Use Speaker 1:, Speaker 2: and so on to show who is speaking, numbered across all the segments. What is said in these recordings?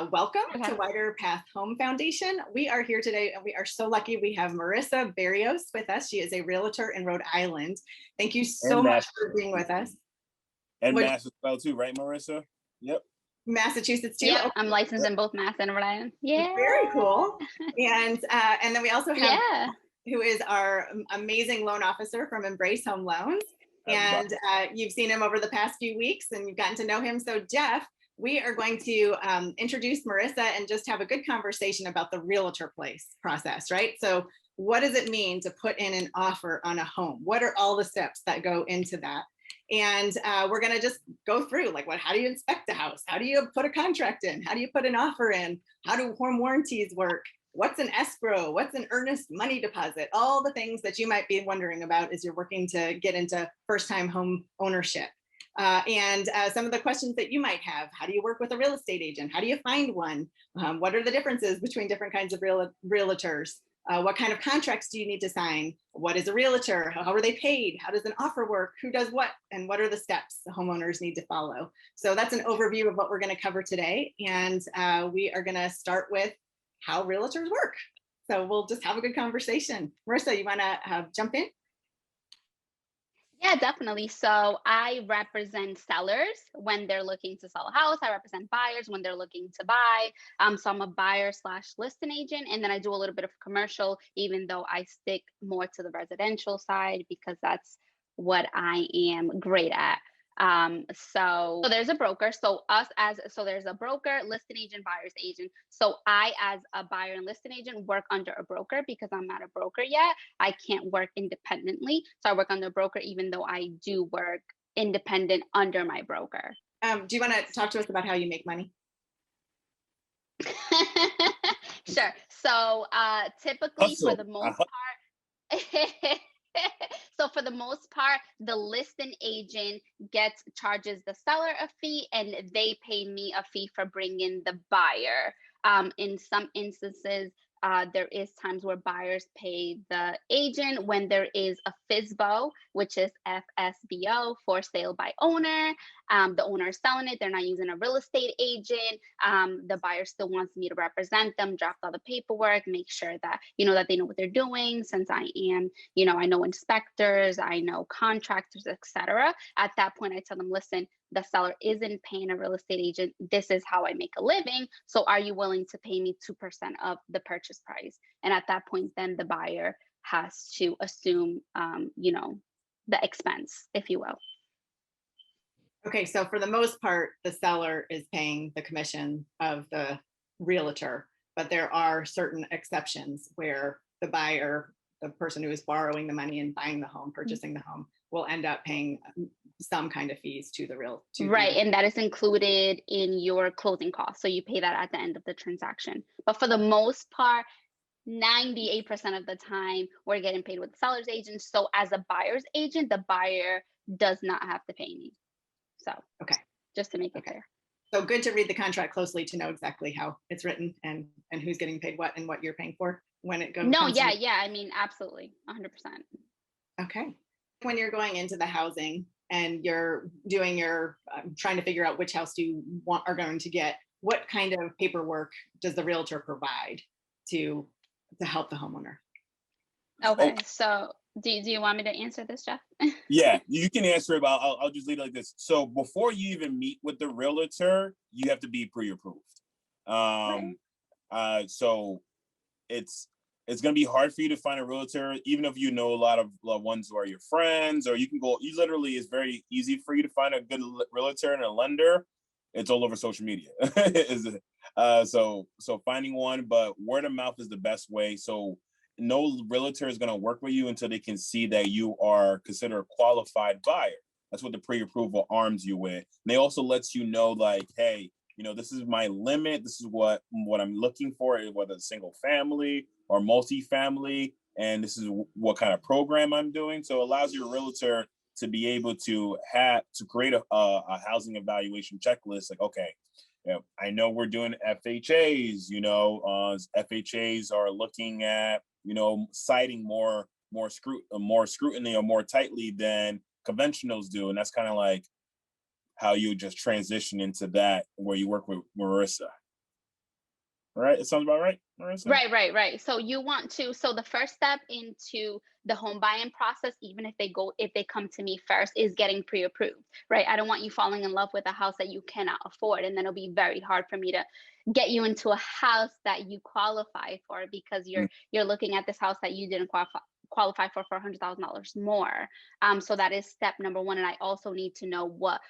Speaker 1: Welcome
Speaker 2: Okay.
Speaker 1: to Wider Path Home Foundation. We are here today and we are so lucky we have Marissa Barrios with us. She is a realtor in Rhode Island. Thank you so
Speaker 3: And
Speaker 1: much
Speaker 3: Mass
Speaker 1: for being with us.
Speaker 3: and
Speaker 1: Would
Speaker 3: Mass as well too, right, Marissa? Yep.
Speaker 1: Massachusetts too?
Speaker 2: Yep,
Speaker 1: Okay,
Speaker 2: I'm licensed
Speaker 3: Yep.
Speaker 2: in both Mass and Rhode Island. Yeah.
Speaker 1: very cool. And then we also have
Speaker 2: Yeah.
Speaker 1: who is our amazing loan officer from Embrace Home Loans. And you've seen him over the past few weeks and you've gotten to know him. So Jeff, we are going to introduce Marissa and just have a good conversation about the realtor process, right? So what does it mean to put in an offer on a home? What are all the steps that go into that? And we're going to just go through like how do you inspect a house? How do you put a contract in? How do you put an offer in? How do home warranties work? What's an escrow? What's an earnest money deposit? All the things that you might be wondering about as you're working to get into first-time home ownership. And some of the questions that you might have. How do you work with a real estate agent? How do you find one? What are the differences between different kinds of realtors? What kind of contracts do you need to sign? What is a realtor? How are they paid? How does an offer work? Who does what? And what are the steps the homeowners need to follow? So that's an overview of what we're going to cover today. And we are going to start with how realtors work. So we'll just have a good conversation. Marissa, you want to jump in?
Speaker 2: Yeah, definitely. So I represent sellers when they're looking to sell a house. I represent buyers when they're looking to buy. So I'm a buyer slash listing agent, and then I do a little bit of commercial, even though I stick more to the residential side because that's what I am great at. So there's a broker. So there's a broker, listing agent, buyer's agent. So I, as a buyer and listing agent, work under a broker because I'm not a broker yet. I can't work independently. So I work under a broker, even though I do work independent under my broker.
Speaker 1: Do you want to talk to us about how you make money?
Speaker 2: Sure. So typically, for
Speaker 3: Hustle.
Speaker 2: the most part, so for the most part, the listing agent charges the seller a fee, and they pay me a fee for bringing the buyer. In some instances, there is times where buyers pay the agent when there is a FSBO, which is FSBO, for sale by owner. The owner is selling it. They're not using a real estate agent. The buyer still wants me to represent them, draft all the paperwork, make sure that, that they know what they're doing. Since I am, I know inspectors, I know contractors, etc. At that point, I tell them, listen, the seller isn't paying a real estate agent. This is how I make a living. So are you willing to pay me 2% of the purchase price? And at that point, then the buyer has to assume, the expense, if you will.
Speaker 1: Okay, so for the most part, the seller is paying the commission of the realtor, but there are certain exceptions where the buyer, the person who is borrowing the money and buying the home, purchasing the home, will end up paying some kind of fees to the
Speaker 2: Right, and that is included in your closing costs. So you pay that at the end of the transaction. But for the most part, 98% of the time, we're getting paid with the seller's agent. So as a buyer's agent, the buyer does not have to pay me. So
Speaker 1: okay,
Speaker 2: just to make it clear.
Speaker 1: So good to read the contract closely to know exactly how it's written and who's getting paid what and what you're paying for when it goes.
Speaker 2: No, yeah. I mean, absolutely, 100%.
Speaker 1: Okay. When you're going into the housing and you're doing your trying to figure out which house you are going to get, what kind of paperwork does the realtor provide to help the homeowner?
Speaker 2: Okay, so do you want me to answer this, Jeff?
Speaker 3: Yeah, you can answer it, but I'll just leave it like this. So before you even meet with the realtor, you have to be pre-approved.
Speaker 2: Right.
Speaker 3: So it's gonna be hard for you to find a realtor, even if you know a lot of ones who are your friends, or you literally, it's very easy for you to find a good realtor and a lender. It's all over social media. So finding one, but word of mouth is the best way. So no realtor is going to work with you until they can see that you are considered a qualified buyer. That's what the pre-approval arms you with. And they also lets you know, like, hey, this is my limit. This is what I'm looking for, whether it's single family or multi-family, and this is what kind of program I'm doing. So it allows your realtor to be able to create a housing evaluation checklist. Like, okay, I know we're doing FHAs. FHAs are looking at citing more scrutiny or more tightly than conventionals do, and that's kind of like how you just transition into that where you work with Marissa. right? It sounds about right, Marissa?
Speaker 2: Right. So you want to, so the first step into the home buying process, even if they come to me first, is getting pre-approved, right? I don't want you falling in love with a house that you cannot afford. And then it'll be very hard for me to get you into a house that you qualify for, because you're looking at this house that you didn't qualify for $400,000 more. So that is step number one. And I also need to know what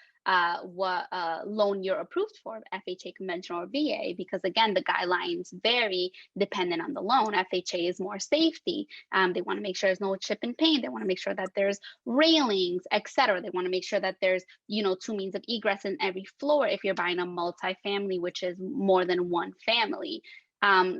Speaker 2: loan you're approved for, FHA, conventional, or VA, because again, the guidelines vary dependent on the loan. FHA is more safety. They want to make sure there's no chip and paint. They want to make sure that there's railings, etc. They want to make sure that there's, 2 means of egress in every floor if you're buying a multifamily, which is more than one family.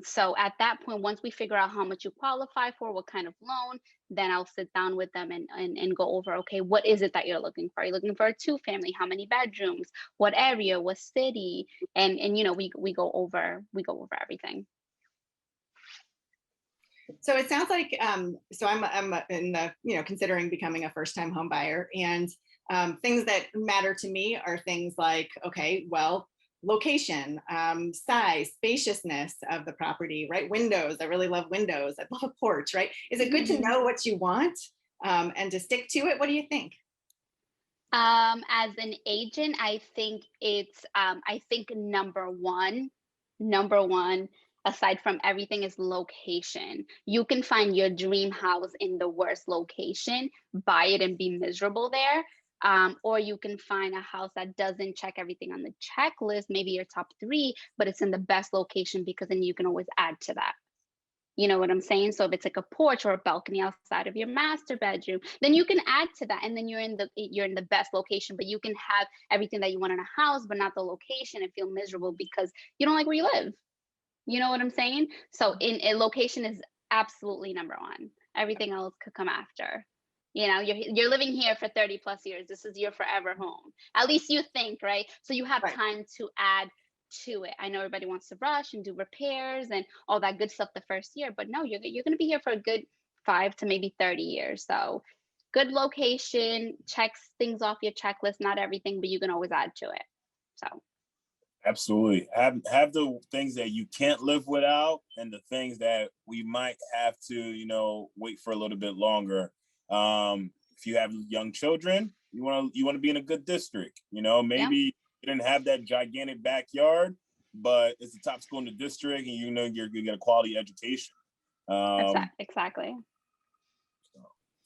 Speaker 2: So at that point, once we figure out how much you qualify for, what kind of loan, then I'll sit down with them and go over, okay, what is it that you're looking for? Are you looking for a 2-family? How many bedrooms? What area? What city? And we go over everything.
Speaker 1: So it sounds like so I'm in the considering becoming a first-time home buyer, and things that matter to me are things like, okay, well, location, size, spaciousness of the property, right? Windows. I really love windows. I love a porch, right? Is it good to know what you want and to stick to it? What do you think?
Speaker 2: As an agent, I think it's I think number one, aside from everything, is location. You can find your dream house in the worst location, buy it and be miserable there. Or you can find a house that doesn't check everything on the checklist, maybe your top 3, but it's in the best location, because then you can always add to that. You know what I'm saying? So if it's like a porch or a balcony outside of your master bedroom, then you can add to that, and then you're in the best location. But you can have everything that you want in a house, but not the location, and feel miserable because you don't like where you live. You know what I'm saying? So in a location is absolutely number one. Everything else could come after. You're living here for 30 plus years. This is your forever home. At least you think, right? So you have time to add to it. I know everybody wants to rush and do repairs and all that good stuff the first year, but no, you're going to be here for a good 5 to maybe 30 years. So good location, checks things off your checklist, not everything, but you can always add to it. So
Speaker 3: absolutely. Have the things that you can't live without, and the things that we might have to, wait for a little bit longer. If you have young children, you want to be in a good district. Maybe you didn't have that gigantic backyard, but it's the top school in the district, and you're going to get a quality education.
Speaker 2: Exactly.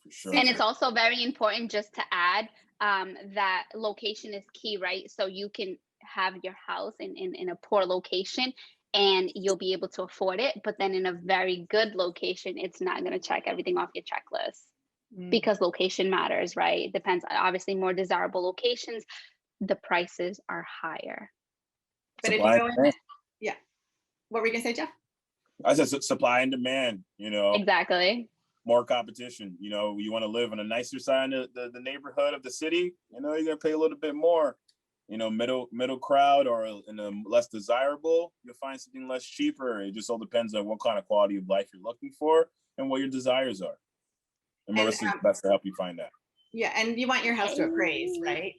Speaker 3: For sure.
Speaker 2: And it's also very important, just to add, that location is key, right? So you can have your house in a poor location and you'll be able to afford it, but then in a very good location, it's not going to check everything off your checklist. Because location matters, right? It depends. Obviously, more desirable locations, the prices are higher.
Speaker 1: But if you go in, what were you gonna say, Jeff?
Speaker 3: I said supply and demand.
Speaker 2: Exactly.
Speaker 3: More competition. You want to live on a nicer side of the neighborhood of the city. You're gonna pay a little bit more. Middle crowd, or in a less desirable, you'll find something less cheaper. It just all depends on what kind of quality of life you're looking for and what your desires are. And Marissa's best to help you find that.
Speaker 1: Yeah, and you want your house to appraise, right?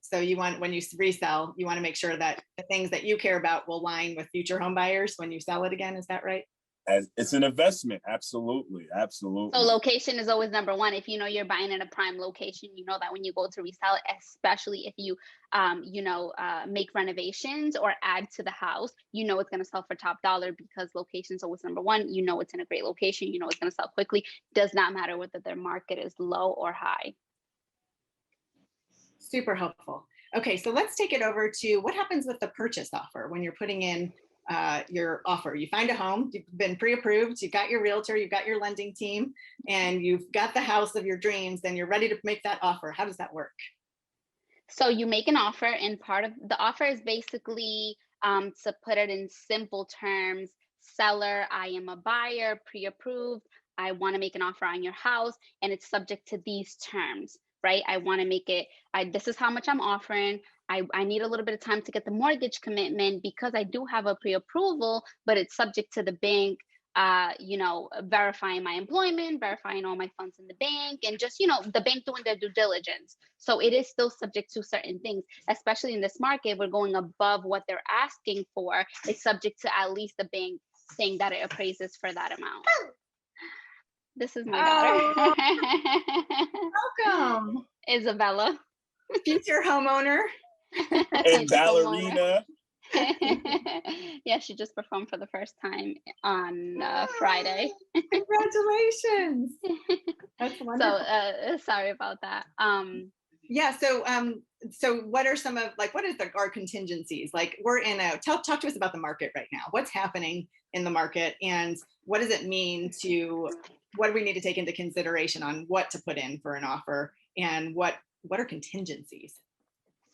Speaker 1: So you want, when you resell, you want to make sure that the things that you care about will align with future home buyers when you sell it again. Is that right?
Speaker 3: As it's an investment. Absolutely.
Speaker 2: So location is always number one. If you're buying in a prime location, that when you go to resell it, especially if you make renovations or add to the house, it's going to sell for top dollar, because location is always number one. It's in a great location, it's going to sell quickly. Does not matter whether their market is low or high.
Speaker 1: Super helpful. Okay, so let's take it over to what happens with the purchase offer when you're putting in your offer. You find a home, you've been pre-approved, you've got your realtor, you've got your lending team, and you've got the house of your dreams, and you're ready to make that offer. How does that work?
Speaker 2: So you make an offer, and part of the offer is basically, to put it in simple terms, seller, I am a buyer, pre-approved. I want to make an offer on your house, and it's subject to these terms, right? I want to make it, this is how much I'm offering. I need a little bit of time to get the mortgage commitment, because I do have a pre-approval, but it's subject to the bank verifying my employment, verifying all my funds in the bank, and just, the bank doing their due diligence. So it is still subject to certain things, especially in this market. We're going above what they're asking for. It's subject to at least the bank saying that it appraises for that amount. This is my daughter.
Speaker 1: Welcome.
Speaker 2: Isabella.
Speaker 1: Future homeowner.
Speaker 3: And ballerina.
Speaker 2: Yeah, she just performed for the first time on Friday.
Speaker 1: Congratulations. That's wonderful.
Speaker 2: So sorry about that.
Speaker 1: Yeah. So what are some of what is our contingencies? Like we're in talk to us about the market right now. What's happening in the market and what does it mean what do we need to take into consideration on what to put in for an offer and what are contingencies?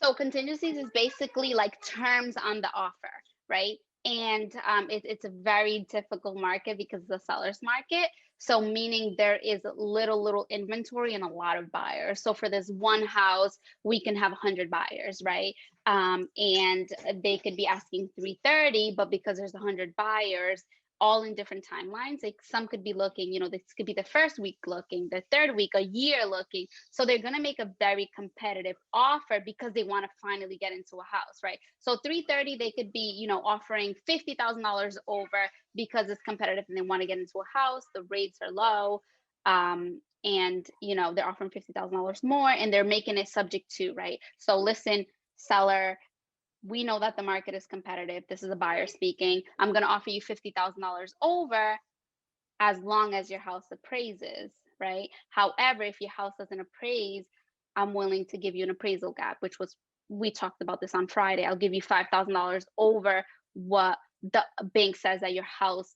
Speaker 2: So contingencies is basically like terms on the offer, right? And it's a very difficult market because the seller's market. So meaning there is little inventory and a lot of buyers. So for this one house, we can have 100 buyers, right? And they could be asking 330, but because there's 100 buyers, all in different timelines, like some could be looking, this could be the first week looking, the third week, a year looking. So they're going to make a very competitive offer because they want to finally get into a house, right? So 330, they could be, offering $50,000 over because it's competitive and they want to get into a house. The rates are low. And they're offering $50,000 more and they're making it subject to, right? So listen, seller, we know that the market is competitive. This is a buyer speaking. I'm going to offer you $50,000 over as long as your house appraises, right? However, if your house doesn't appraise, I'm willing to give you an appraisal gap, we talked about this on Friday. I'll give you $5,000 over what the bank says that your house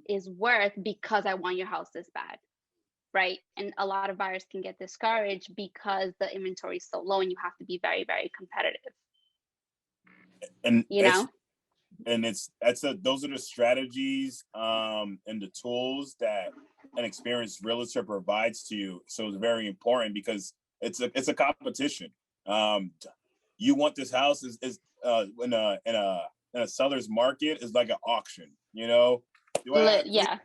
Speaker 2: is worth because I want your house this bad, right? And a lot of buyers can get discouraged because the inventory is so low and you have to be very, very competitive.
Speaker 3: And
Speaker 2: those
Speaker 3: are the strategies and the tools that an experienced realtor provides to you. So it's very important because it's a competition. You want this house is in a seller's market is like an auction. Do I have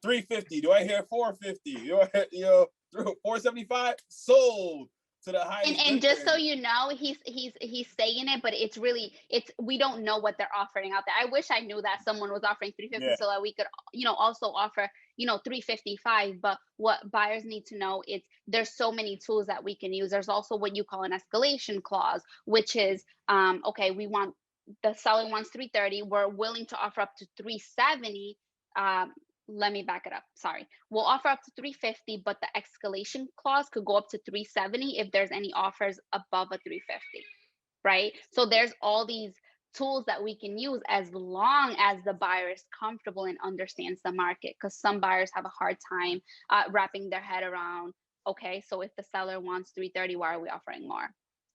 Speaker 3: 350? Do I hear 450? Do I hear 475? Sold. To the highest
Speaker 2: and just so you know, he's saying it, but we don't know what they're offering out there. I wish I knew that someone was offering 350 so that we could also offer 355. But what buyers need to know is there's so many tools that we can use. There's also what you call an escalation clause, which is okay, the seller wants 330, we're willing to offer up to 370. Let me back it up. Sorry. We'll offer up to 350, but the escalation clause could go up to 370 if there's any offers above a 350, right? So there's all these tools that we can use as long as the buyer is comfortable and understands the market, because some buyers have a hard time wrapping their head around, okay, so if the seller wants 330, why are we offering more?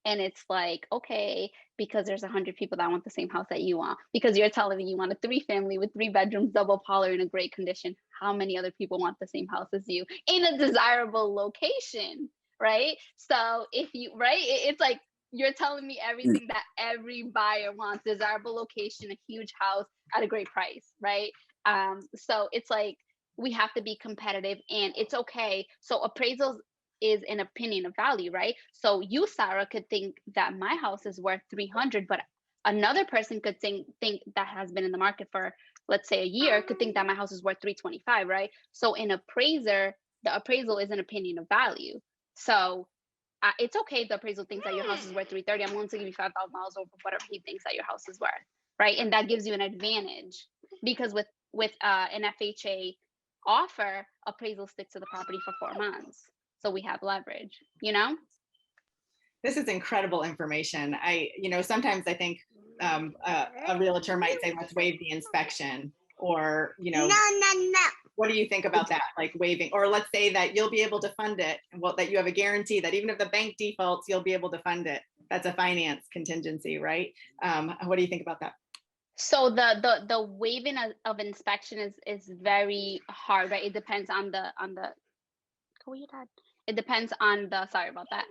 Speaker 2: And it's like, okay, because there's 100 people that want the same house that you want. Because you're telling me you want a 3-family with 3 bedrooms, double parlor in a great condition. How many other people want the same house as you in a desirable location, right? So it's like you're telling me everything that every buyer wants: desirable location, a huge house at a great price, right? So it's like we have to be competitive, and it's okay. So appraisals is an opinion of value, right? So you, Sarah, could think that my house is worth 300, but another person could think that has been in the market for, let's say, a year, could think that my house is worth 325, right? So the appraisal is an opinion of value. So it's okay if the appraisal thinks that your house is worth 330. I'm willing to give you $5,000 over whatever he thinks that your house is worth, right? And that gives you an advantage because with an FHA offer, appraisal sticks to the property for 4 months. So we have leverage, This
Speaker 1: is incredible information. Sometimes I think a realtor might say, let's waive the inspection, or, no. What do you think about that? Like waiving, or let's say that you'll be able to fund it. Well, that you have a guarantee that even if the bank defaults, you'll be able to fund it. That's a finance contingency, right? What do you think about that?
Speaker 2: So the waiving of inspection is very hard, right? It depends on the It depends on sorry about that.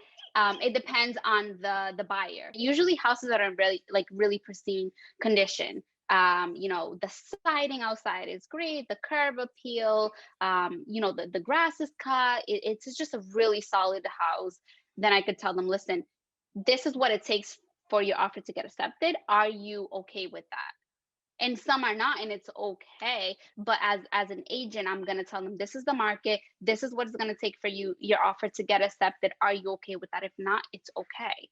Speaker 2: It depends on the buyer. Usually houses that are in really pristine condition, The siding outside is great, the curb appeal, the grass is cut, it's just a really solid house, then I could tell them, listen, this is what it takes for your offer to get accepted. Are you okay with that? And some are not, and it's okay. But as an agent, I'm going to tell them, this is the market, this is what it's going to take for your offer to get accepted. Are you okay with that? If not, it's okay.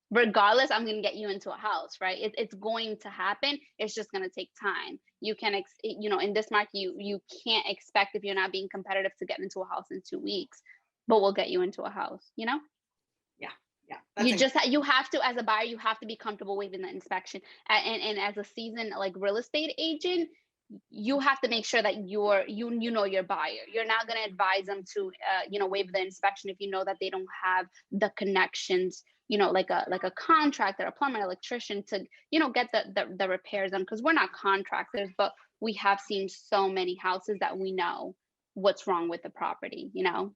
Speaker 2: Regardless, I'm going to get you into a house, right? It's going to happen. It's just going to take time. You can in this market, you can't expect, if you're not being competitive, to get into a house in 2 weeks, but we'll get you into a house.
Speaker 1: Yeah.
Speaker 2: You have to, as a buyer, you have to be comfortable waiving the inspection. And as a seasoned real estate agent, you have to make sure that you know your buyer. You're not going to advise them to waive the inspection if you know that they don't have the connections, like a contractor, a plumber, electrician, to get the repairs done, because we're not contractors, but we have seen so many houses that we know what's wrong with the property,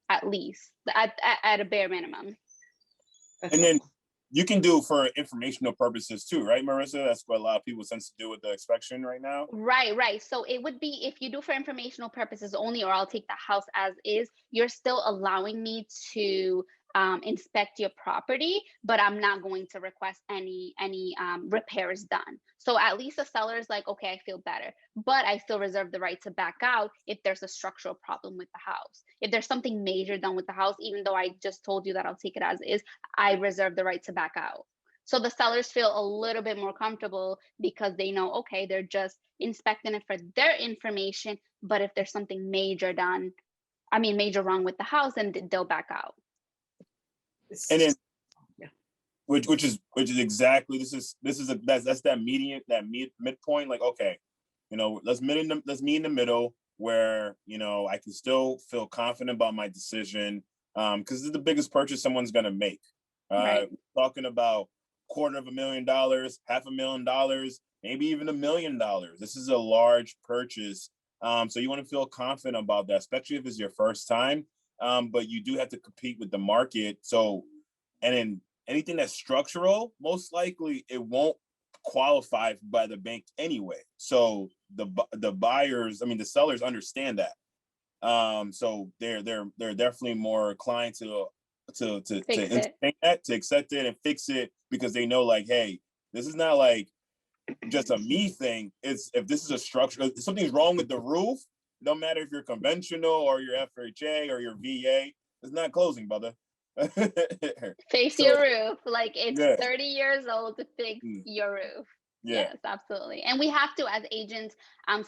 Speaker 2: at least at a bare minimum.
Speaker 3: And then you can do for informational purposes too, right, Marissa? That's what a lot of people tend to do with the inspection right now.
Speaker 2: Right. So it would be, if you do for informational purposes only, or I'll take the house as is, you're still allowing me to inspect your property, but I'm not going to request any repairs done. So at least the seller is like, okay, I feel better, but I still reserve the right to back out if there's a structural problem with the house. If there's something major done with the house, even though I just told you that I'll take it as is, I reserve the right to back out. So the sellers feel a little bit more comfortable, because they know, okay, they're just inspecting it for their information, but if there's something major wrong with the house, then they'll back out.
Speaker 3: And then, which is exactly, that's that median, midpoint. Like, okay, let's meet in the middle, where I can still feel confident about my decision, because this is the biggest purchase someone's gonna make.
Speaker 2: Right.
Speaker 3: We're talking about $250,000, $500,000, maybe even $1 million. This is a large purchase, so you want to feel confident about that, especially if it's your first time. But you do have to compete with the market. So, and then anything that's structural, most likely it won't qualify by the bank anyway. So the buyers, the sellers understand that. So they're definitely more inclined to accept it and fix it, because they know, like, hey, this is not like just a me thing. It's, if this is a structure, if something's wrong with the roof, no matter if you're conventional or your FHA or your VA, it's not closing, brother.
Speaker 2: Fix your roof. Like, it's 30 years old to fix your roof.
Speaker 3: Yeah.
Speaker 2: Yes, absolutely. And we have to, as agents,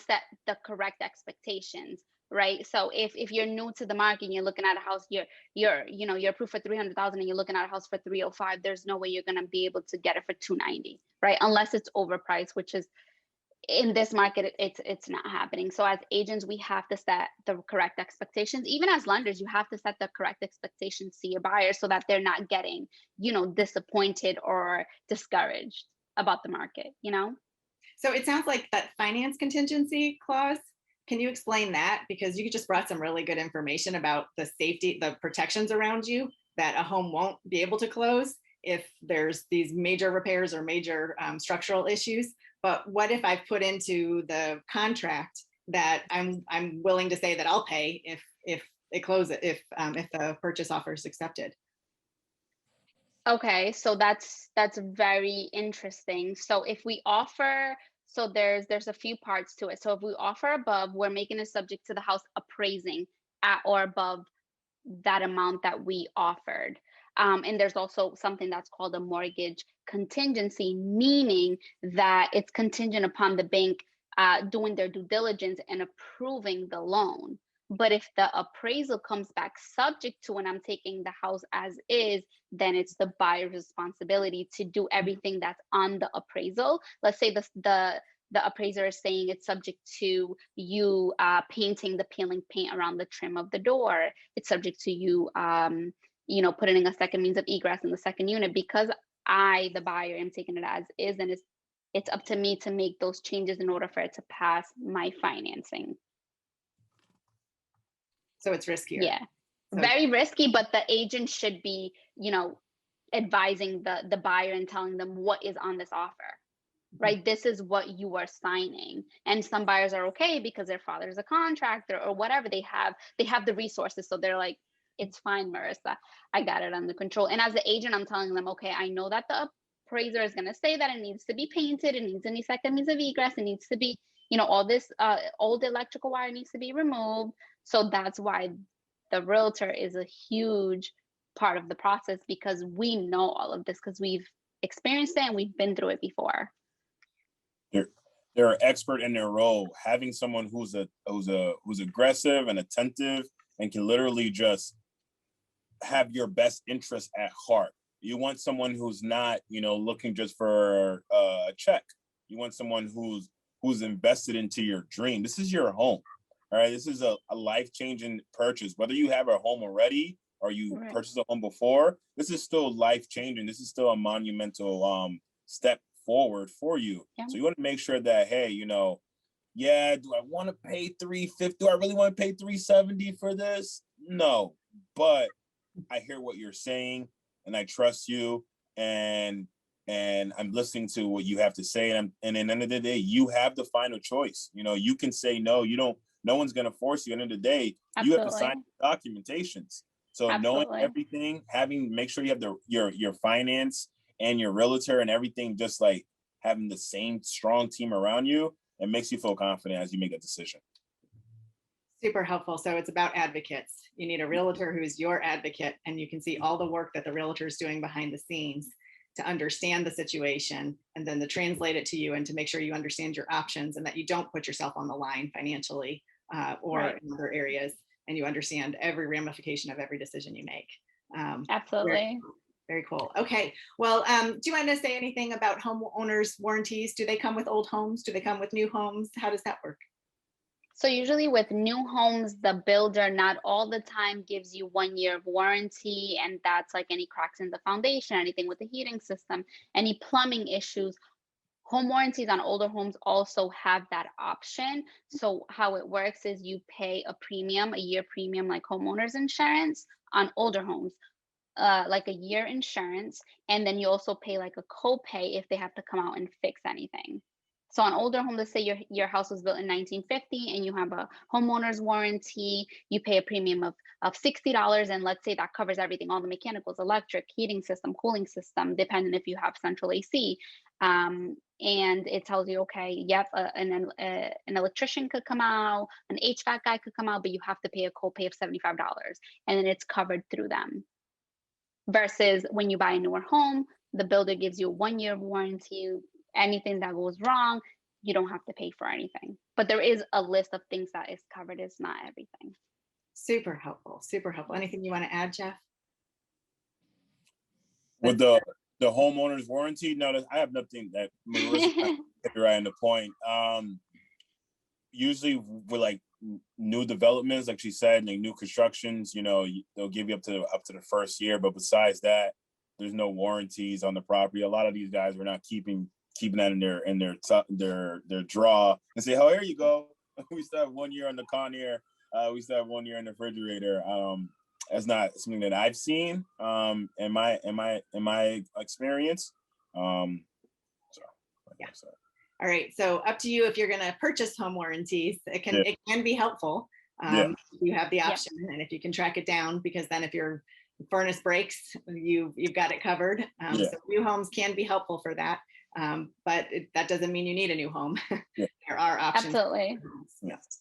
Speaker 2: set the correct expectations, right? So if you're new to the market and you're looking at a house, you're approved for $300,000 and you're looking at a house for $305,000, there's no way you're going to be able to get it for $290,000, right? Unless it's overpriced, which is, in this market, it's not happening. So as agents, we have to set the correct expectations. Even as lenders, you have to set the correct expectations to your buyers, so that they're not getting, disappointed or discouraged about the market,
Speaker 1: So it sounds like that finance contingency clause. Can you explain that? Because you just brought some really good information about the safety, the protections around you, that a home won't be able to close if there's these major repairs or major structural issues. But what if I put into the contract that I'm willing to say that I'll pay if it closes, if the purchase offer is accepted?
Speaker 2: Okay, so that's very interesting. So if we offer, so there's a few parts to it. So if we offer above, we're making it subject to the house appraising at or above that amount that we offered. And there's also something that's called a mortgage contingency, meaning that it's contingent upon the bank doing their due diligence and approving the loan. But if the appraisal comes back subject to when I'm taking the house as is, then it's the buyer's responsibility to do everything that's on the appraisal. Let's say the appraiser is saying it's subject to you painting the peeling paint around the trim of the door. It's subject to you, putting in a second means of egress in the second unit. Because I, the buyer, am taking it as is, and it's up to me to make those changes in order for it to pass my financing.
Speaker 1: So it's riskier.
Speaker 2: Yeah, very risky, but the agent should be, advising the buyer and telling them what is on this offer. right? This is what you are signing. And some buyers are okay because their father's a contractor or whatever. They have the resources. So they're like, it's fine, Marissa. I got it under control. And as the agent, I'm telling them, okay, I know that the appraiser is going to say that it needs to be painted. It needs any second means of egress. It needs to be, all this old electrical wire needs to be removed. So that's why the realtor is a huge part of the process, because we know all of this because we've experienced it and we've been through it before.
Speaker 3: They're an expert in their role. Having someone who's aggressive and attentive and can literally just have your best interest at heart. You want someone who's not, looking just for a check. You want someone who's invested into your dream. This is your home. All right. This is a life-changing purchase. Whether you have a home already or you purchased a home before, this is still life-changing. This is still a monumental step forward for you. Yeah. So you want to make sure that, hey, do I want to pay $350? Do I really want to pay $370 for this? No, but I hear what you're saying and I trust you, and I'm listening to what you have to say. And at the end of the day, you have the final choice. You can say no. No one's going to force you. At the end of the day, you have to sign the documentations. So knowing everything, make sure you have your finance and your realtor and everything, just like having the same strong team around you, it makes you feel confident as you make a decision.
Speaker 1: Super helpful. So it's about advocates. You need a realtor who's your advocate, and you can see all the work that the realtor is doing behind the scenes to understand the situation, and then to translate it to you and to make sure you understand your options and that you don't put yourself on the line financially or in other areas, and you understand every ramification of every decision you make.
Speaker 2: Absolutely.
Speaker 1: Very cool. Okay. Well, do you want to say anything about homeowners warranties? Do they come with old homes? Do they come with new homes? How does that work?
Speaker 2: So usually with new homes, the builder not all the time gives you 1 year of warranty, and that's like any cracks in the foundation, anything with the heating system, any plumbing issues. Home warranties on older homes also have that option. So how it works is you pay a year premium, like homeowners insurance on older homes, like a year insurance, and then you also pay like a copay if they have to come out and fix anything. So on older homes, let's say your house was built in 1950 and you have a homeowner's warranty, you pay a premium of $60, and let's say that covers everything, all the mechanicals, electric, heating system, cooling system, depending if you have central AC. And it tells you, okay, yep, an electrician could come out, an HVAC guy could come out, but you have to pay a copay of $75, and then it's covered through them. Versus when you buy a newer home, the builder gives you a 1 year warranty. Anything that goes wrong, you don't have to pay for anything. But there is a list of things that is covered. It's not everything.
Speaker 1: Super helpful. Super helpful. Anything you want to add, Jeff?
Speaker 3: With the homeowner's warranty, no, I have nothing that Marissa right on the point. Usually with like new developments, like she said, like new constructions, they'll give you up to the first year. But besides that, there's no warranties on the property. A lot of these guys are not keeping that in their draw and say, oh, here you go. We still have 1 year on the Conair. We still have 1 year in the refrigerator. That's not something that I've seen in my experience.
Speaker 1: All right. So up to you if you're going to purchase home warranties. It can be helpful. You have the option, and if you can track it down, because then if your furnace breaks, you've got it covered. So new homes can be helpful for that. But that doesn't mean you need a new home. There are options.
Speaker 2: Absolutely.
Speaker 1: Yes.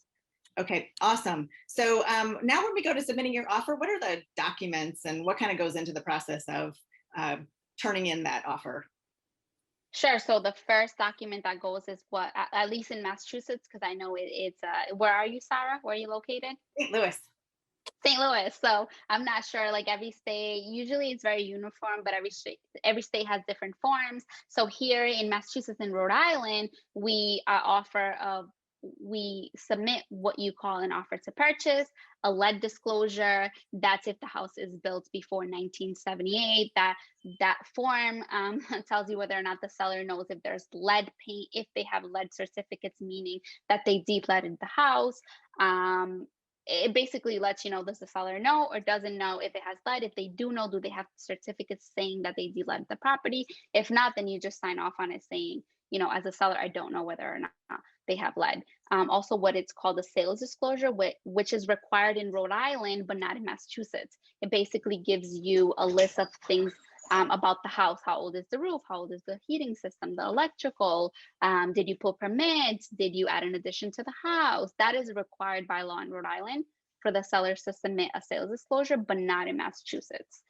Speaker 1: Okay, awesome. So now when we go to submitting your offer, what are the documents and what kind of goes into the process of turning in that offer?
Speaker 2: Sure. So the first document that goes is what, at least in Massachusetts, because I know it's, where are you, Sarah? Where are you located?
Speaker 1: St. Louis.
Speaker 2: St. Louis. So I'm not sure, like every state, usually it's very uniform, but every state has different forms. So here in Massachusetts and Rhode Island, we we submit what you call an offer to purchase, a lead disclosure. That's if the house is built before 1978. That form tells you whether or not the seller knows if there's lead paint, if they have lead certificates, meaning that they de-leaded the house. It basically lets you know, does the seller know or doesn't know if it has lead? If they do know, do they have certificates saying that they de-leaded the property? If not, then you just sign off on it saying as a seller, I don't know whether or not they have lead. Also, what it's called a sales disclosure, which is required in Rhode Island, but not in Massachusetts. It basically gives you a list of things about the house. How old is the roof? How old is the heating system, the electrical? Did you pull permits? Did you add an addition to the house? That is required by law in Rhode Island for the sellers to submit a sales disclosure, but not in Massachusetts.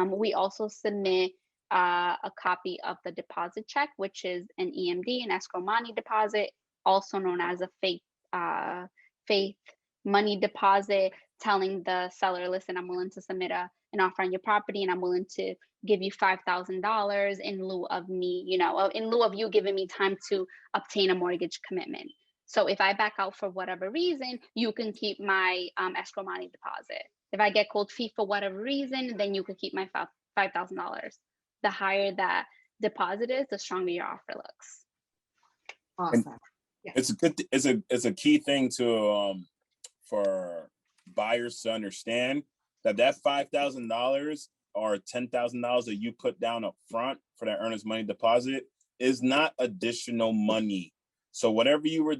Speaker 2: We also submit a copy of the deposit check, which is an EMD, an escrow money deposit, also known as a faith money deposit, telling the seller, listen, I'm willing to submit an offer on your property, and I'm willing to give you $5,000 in lieu of me, in lieu of you giving me time to obtain a mortgage commitment. So if I back out for whatever reason, you can keep my escrow money deposit. If I get cold feet for whatever reason, then you could keep my $5,000. The higher that deposit is, the stronger your offer looks.
Speaker 1: Awesome.
Speaker 3: Yeah. It's a key thing to for buyers to understand that $5,000 or $10,000 that you put down up front for that earnest money deposit is not additional money. So whatever you were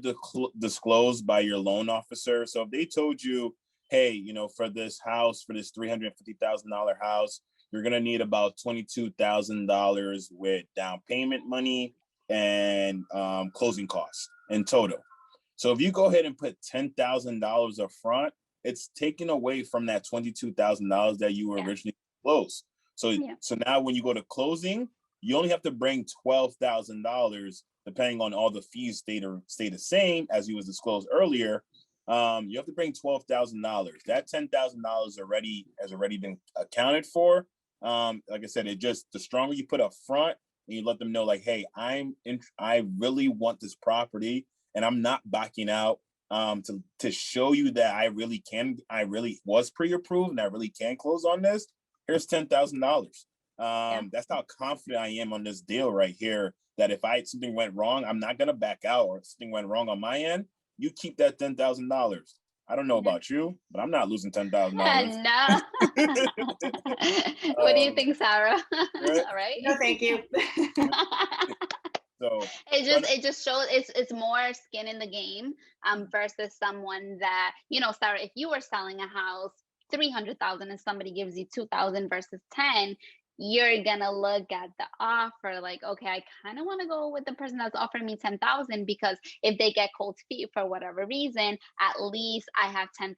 Speaker 3: disclosed by your loan officer, so if they told you, hey, for this house, for this $350,000 house, you're gonna need about $22,000 with down payment money and closing costs in total. So if you go ahead and put $10,000 up front, it's taken away from that $22,000 that you were originally closed. So now when you go to closing, you only have to bring $12,000, depending on all the fees stay the same as you was disclosed earlier. You have to bring $12,000. That $10,000 has already been accounted for. Like I said, the stronger you put up front and you let them know, like, hey, I really want this property and I'm not backing out, to show you that I really was pre-approved and I really can close on this. Here's $10,000. That's how confident I am on this deal right here, that if something went wrong, I'm not gonna back out, or if something went wrong on my end, you keep that $10,000. I don't know about you, but I'm not losing $10,000.
Speaker 2: No. What do you think, Sarah?
Speaker 3: Right?
Speaker 2: All right.
Speaker 1: No, thank you.
Speaker 3: So
Speaker 2: it just shows it's more skin in the game versus someone that, Sarah, if you were selling a house $300,000 and somebody gives you $2,000 versus 10, you're gonna look at the offer like, okay, I kind of want to go with the person that's offering me 10,000, because if they get cold feet for whatever reason, at least I have $10,000.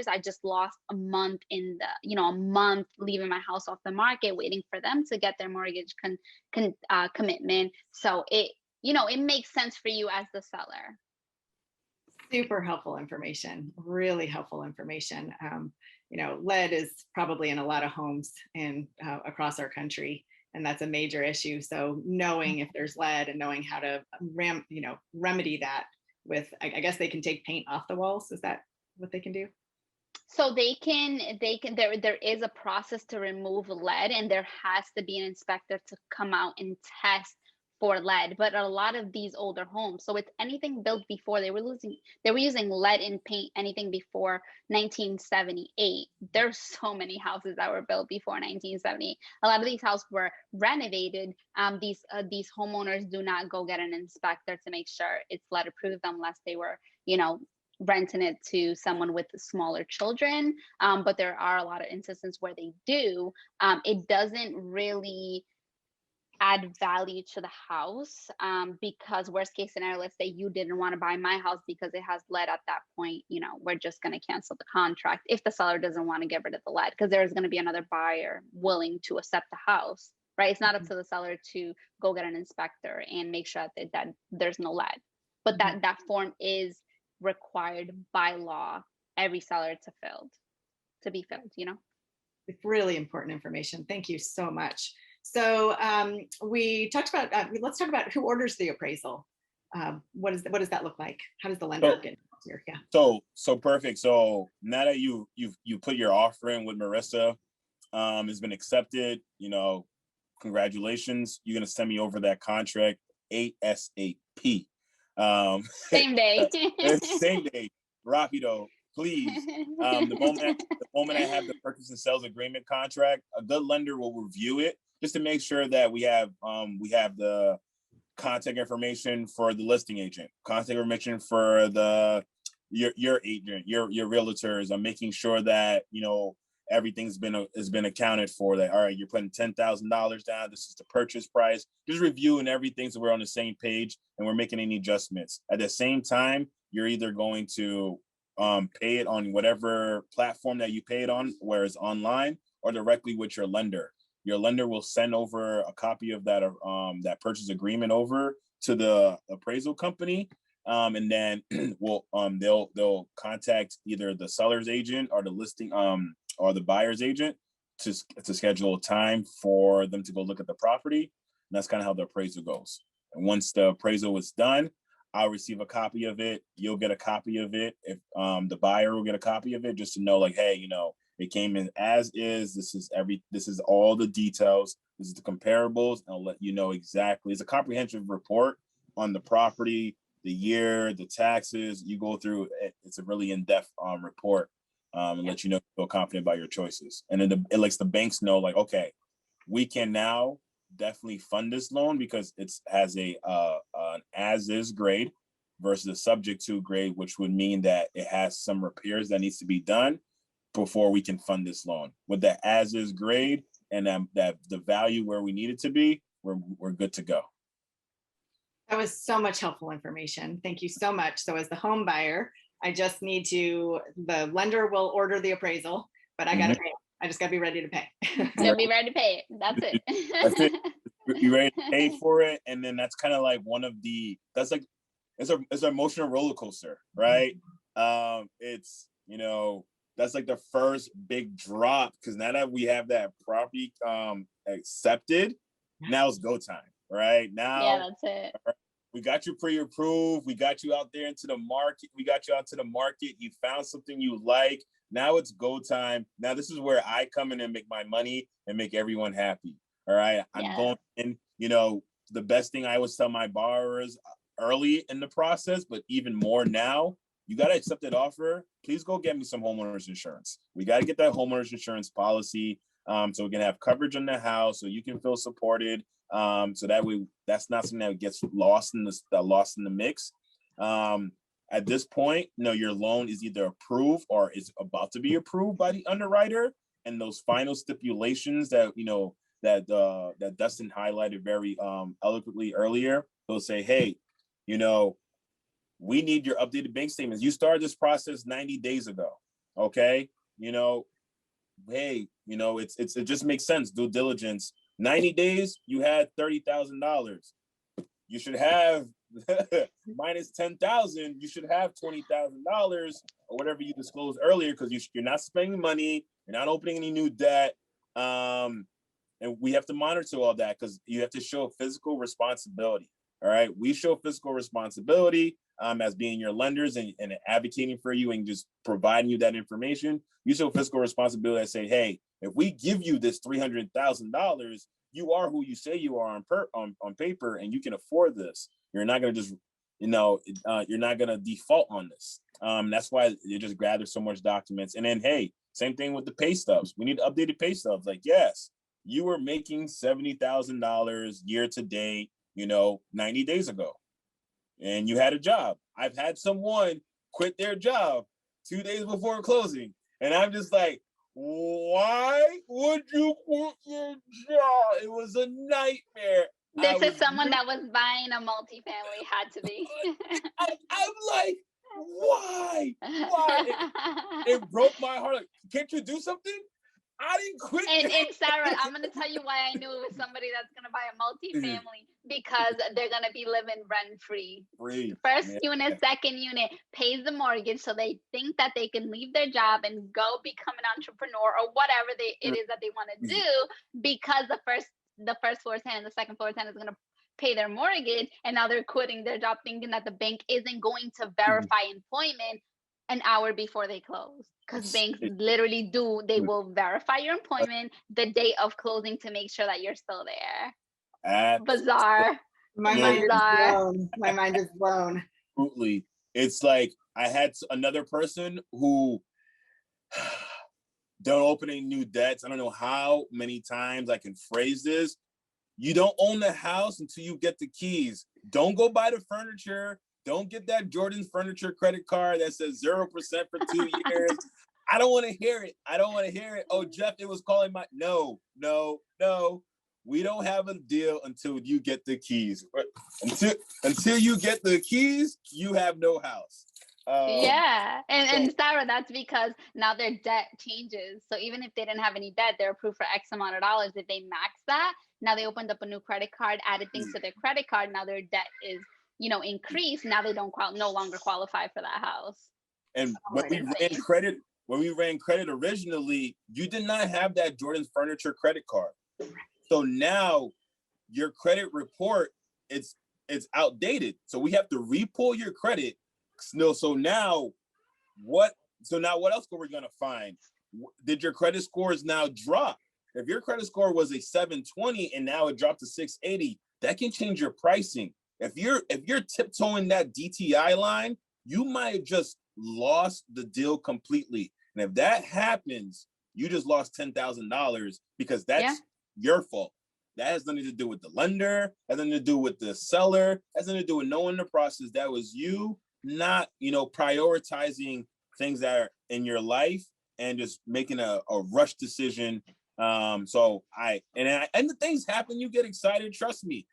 Speaker 2: I just lost a month a month leaving my house off the market, waiting for them to get their mortgage commitment. So it makes sense for you as the seller.
Speaker 1: Super helpful information, really helpful information. Lead is probably in a lot of homes and across our country, and that's a major issue. So knowing if there's lead and knowing how to remedy that with, I guess they can take paint off the walls. Is that what they can do?
Speaker 2: So there is a process to remove lead, and there has to be an inspector to come out and test for lead. But a lot of these older homes, so it's anything built before, they were using lead in paint, anything before 1978. There's so many houses that were built before 1978. A lot of these houses were renovated. These homeowners do not go get an inspector to make sure it's lead approved unless they were, renting it to someone with smaller children. But there are a lot of instances where they do. It doesn't really add value to the house, because worst case scenario, let's say you didn't want to buy my house because it has lead. At that point, we're just going to cancel the contract if the seller doesn't want to get rid of the lead, because there's going to be another buyer willing to accept the house, right? It's not up to the seller to go get an inspector and make sure that there's no lead, but that form is required by law, every seller to be filled.
Speaker 1: It's really important information. Thank you so much. So we talked about, let's talk about who orders the appraisal. What does that look like? How does the lender get here? Yeah.
Speaker 3: So perfect. So now that you put your offer in with Marissa, it's been accepted, congratulations. You're going to send me over that contract ASAP.
Speaker 2: Same day.
Speaker 3: Same day. Rapido, please. The moment I have the purchase and sales agreement contract, a good lender will review it just to make sure that we have the contact information for the listing agent, contact information for your agent, your realtors. I'm making sure that, you know, everything's been accounted for. That, all right, you're putting $10,000 down. This is the purchase price. Just reviewing everything so we're on the same page and we're making any adjustments. At the same time, you're either going to pay it on whatever platform that you pay it on, whether it's online or directly with your lender. Your lender will send over a copy of that purchase agreement over to the appraisal company, and then they'll contact either the seller's agent or the listing or the buyer's agent to schedule a time for them to go look at the property. And that's kind of how the appraisal goes. And once the appraisal is done, I'll receive a copy of it. You'll get a copy of it. If the buyer will get a copy of it, just to know, like, hey, you know, it came in as is. This is all the details. This is the comparables. I'll let you know exactly. It's a comprehensive report on the property, the year, the taxes. You go through it. It's a really in-depth report, and let you know, feel confident about your choices. And then it lets the banks know, like, okay, we can now definitely fund this loan because it has an as-is grade versus a subject to grade, which would mean that it has some repairs that needs to be done before we can fund this loan. With the as-is grade and that the value where we need it to be, we're good to go.
Speaker 1: That was so much helpful information. Thank you so much. So as the home buyer, I just need to, the lender will order the appraisal, but I gotta pay. I just gotta be ready to pay.
Speaker 2: You'll be ready to pay it. That's it.
Speaker 3: That's it. You're ready to pay for it. And then that's kind of like it's an emotional roller coaster, right? It's, you know, that's like the first big drop, because now that we have that property accepted, now it's go time, right? Now,
Speaker 2: yeah, that's it.
Speaker 3: We got you pre-approved. We got you out there into the market. We got you out to the market. You found something you like. Now it's go time. Now this is where I come in and make my money and make everyone happy. All right. I'm going in, you know, the best thing I always tell my borrowers early in the process, but even more now, you got to accept that offer. Please go get me some homeowners insurance. We got to get that homeowners insurance policy, so we can have coverage on the house, so you can feel supported. So that way, that's not something that gets lost in the mix. At this point, you know, your loan is either approved or is about to be approved by the underwriter, and those final stipulations that, you know, that Dustin highlighted very eloquently earlier, they'll say, hey, you know, we need your updated bank statements. You started this process 90 days ago. Okay. You know, hey, you know, it just makes sense. Due diligence, 90 days, you had $30,000. You should have minus 10,000. You should have $20,000 or whatever you disclosed earlier, because you're not spending money. You're not opening any new debt. And we have to monitor all that, because you have to show physical responsibility. All right. We show fiscal responsibility as being your lenders and advocating for you and just providing you that information. You show fiscal responsibility and say, hey, if we give you this $300,000, you are who you say you are on paper, and you can afford this. You're not going to just, you know, you're not going to default on this. That's why you just gather so much documents. And then, hey, same thing with the pay stubs. We need updated pay stubs. Like, yes, you were making $70,000 year to date, you know, 90 days ago, and you had a job. I've had someone quit their job 2 days before closing, and I'm just like, why would you quit your job? It was a nightmare.
Speaker 2: This is someone that was buying a multifamily, had to be.
Speaker 3: I'm like, why? It broke my heart. Like, can't you do something? I didn't quit.
Speaker 2: And Sarah, I'm going to tell you why I knew it was somebody that's going to buy a multifamily, because they're going to be living rent-free. First unit, second unit, pays the mortgage, so they think that they can leave their job and go become an entrepreneur or whatever it is that they want to do, because the first floor tenant, the second floor tenant is going to pay their mortgage, and now they're quitting their job thinking that the bank isn't going to verify employment an hour before they close, because banks literally will verify your employment the day of closing to make sure that you're still there. Bizarre.
Speaker 1: My mind is blown. My mind is blown.
Speaker 3: Absolutely. It's like I had another person who don't open any new debts. I don't know how many times I can phrase this. You don't own the house until you get the keys. Don't go buy the furniture. Don't get that Jordan's Furniture credit card that says 0% for 2 years. I don't want to hear it. I don't want to hear it. Oh, Jeff, it was calling my. No. We don't have a deal until you get the keys. Until you get the keys, you have no house.
Speaker 2: Yeah, and Sarah, that's because now their debt changes. So even if they didn't have any debt, they're approved for X amount of dollars. If they max that, now they opened up a new credit card, added things to their credit card. Now their debt is, increased. Now they don't no longer qualify for that house.
Speaker 3: And when we ran credit originally, you did not have that Jordan's Furniture credit card. So now your credit report, it's outdated. So we have to re-pull your credit. So now what else are we gonna find? Did your credit scores now drop? If your credit score was a 720 and now it dropped to 680, that can change your pricing. If you're tiptoeing that DTI line, you might have just lost the deal completely. And if that happens, you just lost $10,000 because that's your fault. That has nothing to do with the lender, has nothing to do with the seller, has nothing to do with no one in the process. That was you not, prioritizing things that are in your life and just making a rush decision. And the things happen, you get excited. Trust me.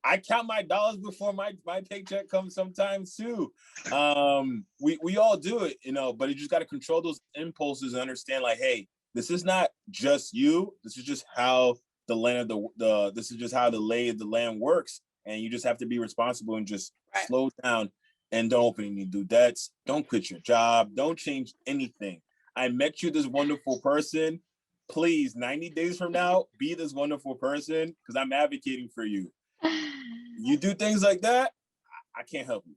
Speaker 3: I count my dollars before my paycheck comes sometimes too. We all do it, but you just got to control those impulses and understand, like, hey, this is not just you. This is just how the land of this is just how the lay of the land works. And you just have to be responsible and just slow down and don't open any new debts. Don't quit your job. Don't change anything. I met you, this wonderful person. Please, 90 days from now, be this wonderful person because I'm advocating for you. You do things like that, I can't help you.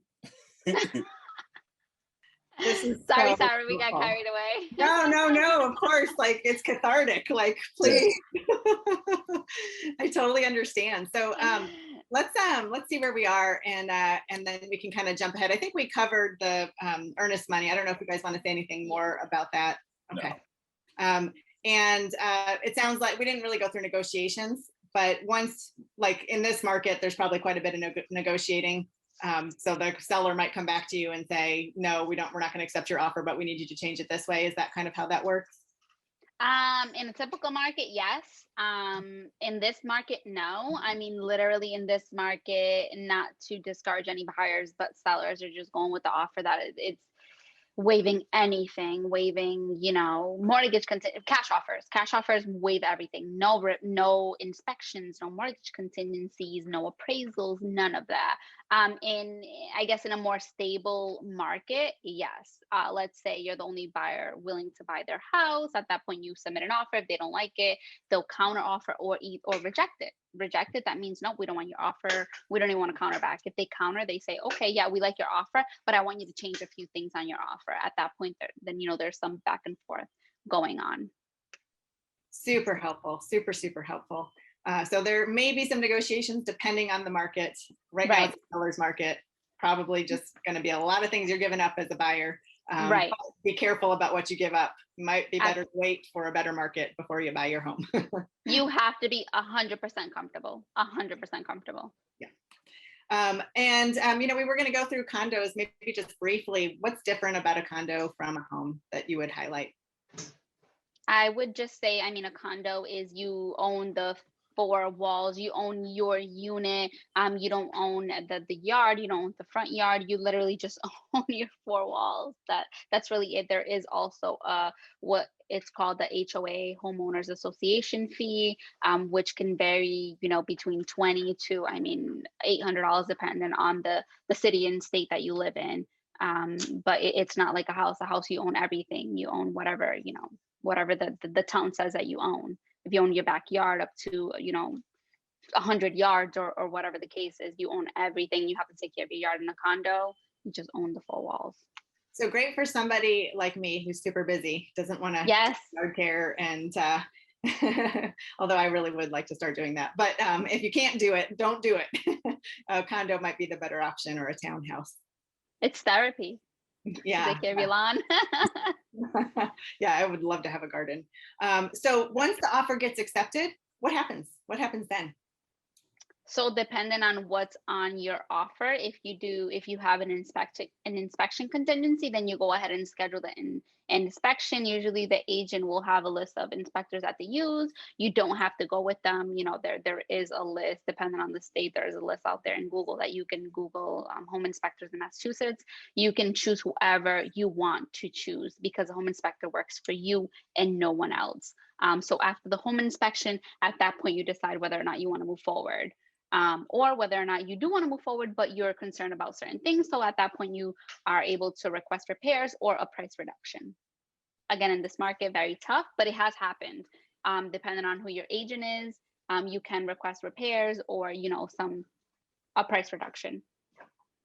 Speaker 1: This is
Speaker 2: Sorry,
Speaker 1: so
Speaker 2: Sarah, we
Speaker 1: beautiful.
Speaker 2: got carried away.
Speaker 1: No, of course, like it's cathartic, like please. I totally understand. So let's see where we are and then we can kind of jump ahead. I think we covered the earnest money. I don't know if you guys want to say anything more about that. Okay. No. And it sounds like we didn't really go through negotiations, but once, like in this market, there's probably quite a bit of negotiating. So the seller might come back to you and say, no, we're not going to accept your offer, but we need you to change it this way. Is that kind of how that works?
Speaker 2: In a typical market, yes. In this market, no. I mean, literally in this market, not to discourage any buyers, but sellers are just going with the offer that it's waiving anything, waiving, mortgage cash offers waive everything. No inspections, no mortgage contingencies, no appraisals, none of that. In a more stable market, yes. Let's say you're the only buyer willing to buy their house. At that point, you submit an offer. If they don't like it, they'll counter offer or reject it. Reject it, that means no, we don't want your offer. We don't even want to counter back. If they counter, they say, okay, yeah, we like your offer, but I want you to change a few things on your offer. At that point, then there's some back and forth going on.
Speaker 1: Super helpful. Super helpful. So there may be some negotiations depending on the market. Right now, it's the seller's market. Probably just going to be a lot of things you're giving up as a buyer. Right. Be careful about what you give up. Might be better to wait for a better market before you buy your home.
Speaker 2: You have to be 100% comfortable. 100% comfortable.
Speaker 1: Yeah. We were going to go through condos. Maybe just briefly, what's different about a condo from a home that you would highlight?
Speaker 2: I would just say, a condo is you own the 4 walls, you own your unit, you don't own the yard, you don't own the front yard, you literally just own your 4 walls. That's really it. There is also what it's called the HOA, homeowners association fee, which can vary, between $20 to $800 depending on the city and state that you live in. But it's not like a house. A house, you own everything. You own whatever, whatever the town says that you own. If you own your backyard up to, 100 yards or whatever the case is, you own everything. You have to take care of your yard. In a condo, you just own the 4 walls.
Speaker 1: So great for somebody like me who's super busy, doesn't want to yard care. And although I really would like to start doing that. But if you can't do it, don't do it. A condo might be the better option, or a townhouse.
Speaker 2: It's therapy.
Speaker 1: Yeah.
Speaker 2: Take care of your lawn.
Speaker 1: Yeah, I would love to have a garden. So once the offer gets accepted, what happens? What happens then?
Speaker 2: So depending on what's on your offer, if you have an inspection contingency, then you go ahead and schedule an inspection. Usually the agent will have a list of inspectors that they use. You don't have to go with them. You know, there is a list depending on the state. There is a list out there in Google that you can Google home inspectors in Massachusetts. You can choose whoever you want to choose because a home inspector works for you and no one else. So after the home inspection, at that point, you decide whether or not you want to move forward. Or whether or not you do want to move forward, but you're concerned about certain things. So at that point, you are able to request repairs or a price reduction. Again, in this market, very tough, but it has happened. Depending on who your agent is, you can request repairs or, you know, a price reduction.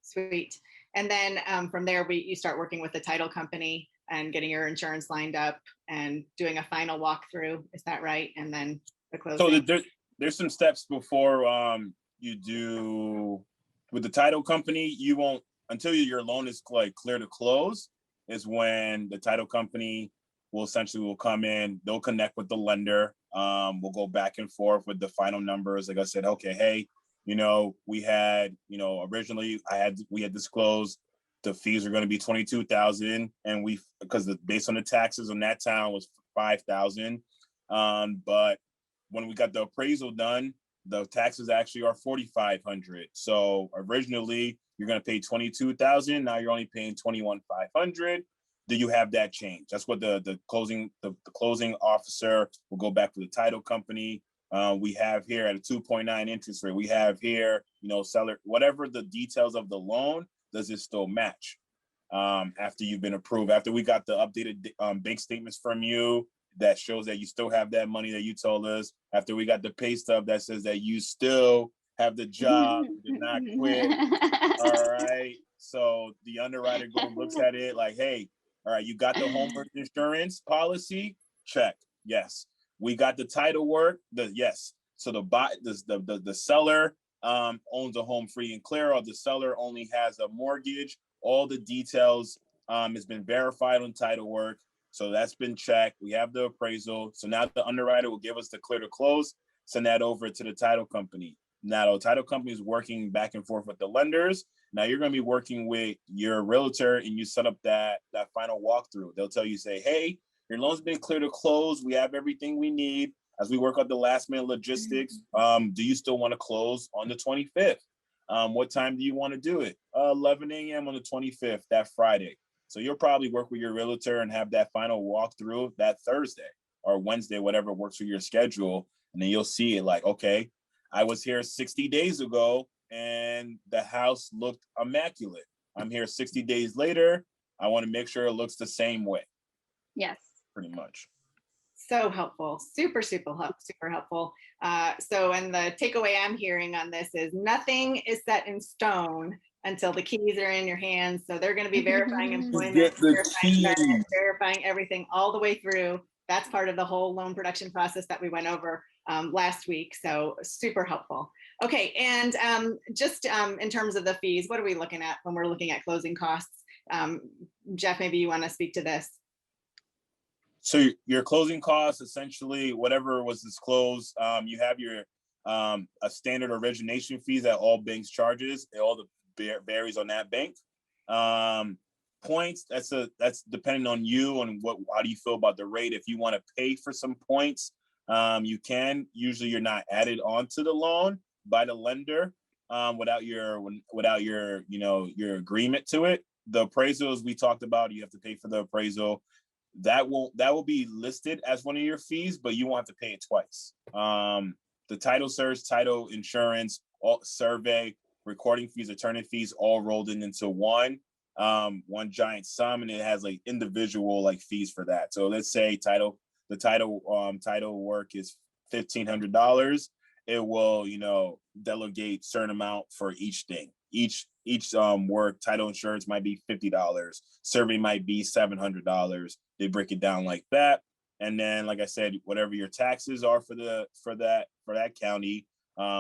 Speaker 1: Sweet. And then from there, you start working with the title company and getting your insurance lined up and doing a final walkthrough. Is that right? And then the closing.
Speaker 3: So there's some steps before you do with the title company. You won't, until your loan is like clear to close, is when the title company will come in. They'll connect with the lender. We'll go back and forth with the final numbers. Like I said, okay, hey, you know, we had, you know, originally we had disclosed the fees are going to be $22,000, and because based on the taxes on that town was $5,000, but when we got the appraisal done, the taxes actually are $4,500. So originally you're going to pay $22,000. Now you're only paying $21,500. Do you have that change? That's what the closing officer will go back to the title company. We have here at a 2.9 interest rate. We have here, you know, seller, whatever the details of the loan, does it still match? After you've been approved, after we got the updated bank statements from you, that shows that you still have that money that you told us, after we got the pay stub that says that you still have the job, did not quit. All right. So the underwriter looks at it like, hey, all right, you got the homeowner's insurance policy? Check. Yes. We got the title work? Yes. So the seller owns a home free and clear, or the seller only has a mortgage. All the details has been verified on title work. So that's been checked. We have the appraisal. So now the underwriter will give us the clear to close, send that over to the title company. Now the title company is working back and forth with the lenders. Now you're going to be working with your realtor, and you set up that final walkthrough. They'll tell you, say, hey, your loan's been clear to close. We have everything we need. As we work out the last minute logistics, do you still want to close on the 25th? What time do you want to do it? 11 a.m. on the 25th, that Friday. So you'll probably work with your realtor and have that final walkthrough that Thursday or Wednesday, whatever works for your schedule. And then you'll see it like, okay, I was here 60 days ago and the house looked immaculate. I'm here 60 days later. I want to make sure it looks the same way.
Speaker 2: Yes.
Speaker 3: Pretty much.
Speaker 1: So helpful, super helpful. So, and the takeaway I'm hearing on this is nothing is set in stone until the keys are in your hands. So they're going to be verifying employment, verifying everything all the way through. That's part of the whole loan production process that we went over last week. So super helpful. Okay, and just in terms of the fees, what are we looking at when we're looking at closing costs? Jeff, maybe you want to speak to this.
Speaker 3: So your closing costs, essentially, whatever was disclosed, you have your a standard origination fees that all banks charges. It all varies on that bank. Points, that's depending on you and how do you feel about the rate. If you want to pay for some points, you can. Usually, you're not added onto the loan by the lender without your your agreement to it. The appraisals we talked about, you have to pay for the appraisal. That will be listed as one of your fees, but you won't have to pay it twice. The title search, title insurance, survey, recording fees, attorney fees, all rolled into one giant sum, and it has like individual like fees for that. So let's say the title work is $1,500. It will delegate certain amount for each thing. Each work, title insurance might be $50. Survey might be $700. They break it down like that. And then, like I said, whatever your taxes are for that county,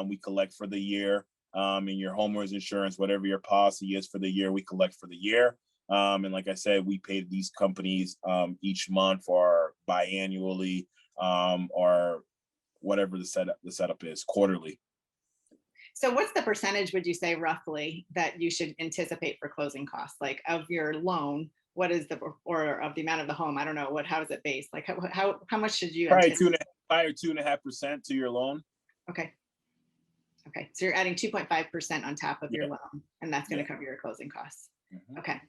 Speaker 3: we collect for the year. And your homeowner's insurance, whatever your policy is for the year, we collect for the year. And like I said, we pay these companies each month or biannually or whatever the setup is, quarterly.
Speaker 1: So what's the percentage, would you say, roughly, that you should anticipate for closing costs, like of your loan? What is the, or of the amount of the home? I don't know, how is it based? Like how much should you
Speaker 3: Probably
Speaker 1: anticipate?
Speaker 3: 2.5% to your loan.
Speaker 1: Okay. Okay. So you're adding 2.5% on top of your loan, and that's going to cover your closing costs. Okay.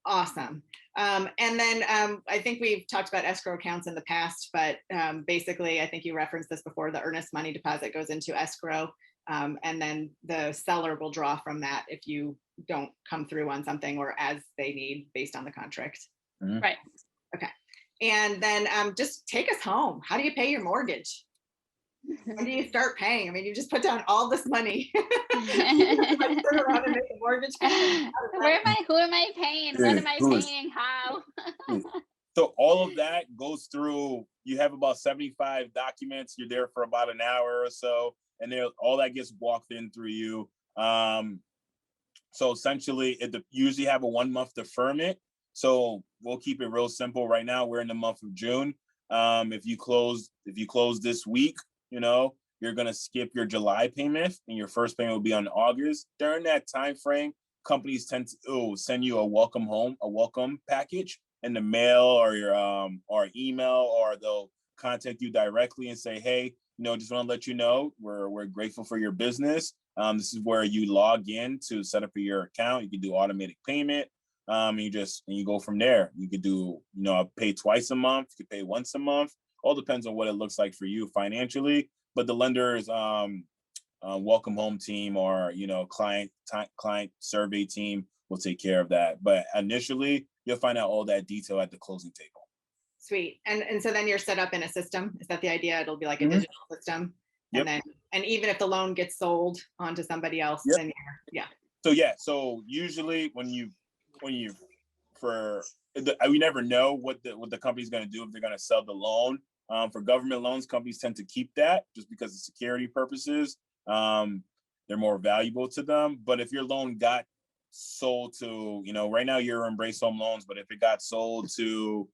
Speaker 1: Awesome. And then I think we've talked about escrow accounts in the past, but basically, I think you referenced this before, the earnest money deposit goes into escrow, and then the seller will draw from that if you don't come through on something, or as they need based on the contract.
Speaker 2: Right.
Speaker 1: Okay. And then just take us home. How do you pay your mortgage? When do you start paying? I mean, you just put down all this money. Like, turn around and make a mortgage payment.
Speaker 2: Who am I paying? What am I paying? How?
Speaker 3: So all of that goes through, you have about 75 documents. You're there for about an hour or so, and all that gets walked in through you. So essentially, usually have a 1 month deferment. So we'll keep it real simple. Right now, we're in the month of June. If you close this week, you're gonna skip your July payment, and your first payment will be on August. During that time frame, companies tend to send you a welcome package in the mail or your or email, or they'll contact you directly and say, hey, just want to let you know we're grateful for your business. This is where you log in to set up your account. You can do automatic payment. And you go from there. You could do, pay twice a month. You could pay once a month. All depends on what it looks like for you financially. But the lender's welcome home team or client survey team will take care of that. But initially, you'll find out all that detail at the closing table.
Speaker 1: Sweet. And so then you're set up in a system. Is that the idea? It'll be like a digital system.
Speaker 3: Yep.
Speaker 1: And even if the loan gets sold onto somebody else,
Speaker 3: yep.
Speaker 1: then
Speaker 3: So usually we never know what the company's going to do, if they're going to sell the loan. For government loans, companies tend to keep that just because of security purposes. They're more valuable to them. But if your loan got sold to, right now you're Embrace Home Loans, but if it got sold to,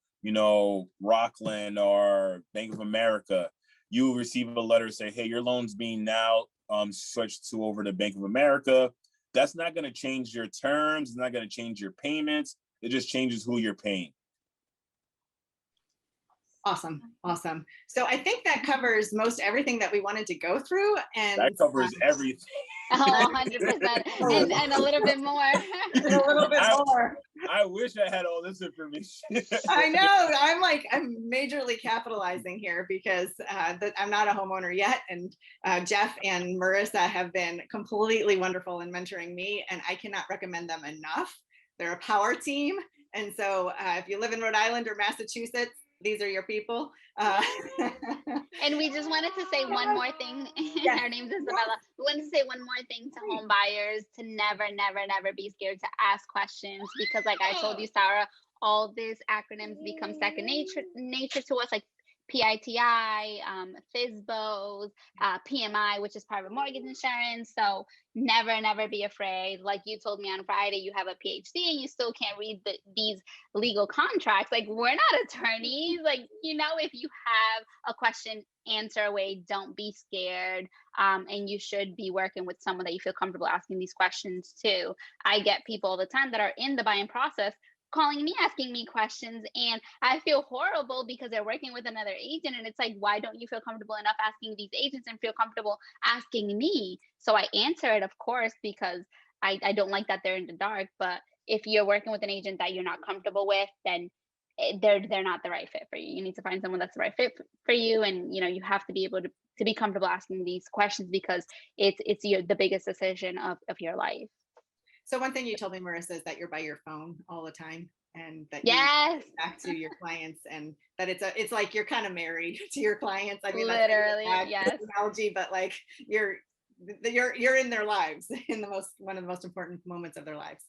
Speaker 3: Rockland or Bank of America, you receive a letter say, hey, your loan's being now switched to over to Bank of America. That's not going to change your terms. It's not going to change your payments. It just changes who you're paying.
Speaker 1: Awesome. So I think that covers most everything that we wanted to go through. And
Speaker 3: that covers everything.
Speaker 2: Oh, 100%. And a little bit more.
Speaker 3: I wish I had all this information.
Speaker 1: I know. I'm majorly capitalizing here because I'm not a homeowner yet. And Jeff and Marissa have been completely wonderful in mentoring me, and I cannot recommend them enough. They're a power team. And so if you live in Rhode Island or Massachusetts, these are your people.
Speaker 2: And we just wanted to say one more thing. Yes. Her name's Isabella. We wanted to say one more thing to home buyers, to never be scared to ask questions, because like I told you, Sarah, all these acronyms become second nature to us, like PITI, FSBOs, PMI, which is private mortgage insurance. So never be afraid. Like you told me on Friday, you have a PhD and you still can't read these legal contracts. Like, we're not attorneys. Like, if you have a question, answer away. Don't be scared. And you should be working with someone that you feel comfortable asking these questions to. I get people all the time that are in the buying process calling me, asking me questions, and I feel horrible because they're working with another agent, and it's like, why don't you feel comfortable enough asking these agents and feel comfortable asking me? So I answer it, of course, because I don't like that they're in the dark. But if you're working with an agent that you're not comfortable with, then they're not the right fit for you. You need to find someone that's the right fit for you, and you have to be able to be comfortable asking these questions, because it's the biggest decision of your life.
Speaker 1: So one thing you told me, Marissa, is that you're by your phone all the time, and that
Speaker 2: yes,
Speaker 1: you talk to your clients, and that it's like you're kind of married to your clients. I mean,
Speaker 2: literally,
Speaker 1: that's
Speaker 2: yes,
Speaker 1: analogy, but like you're in their lives in one of the most important moments of their lives.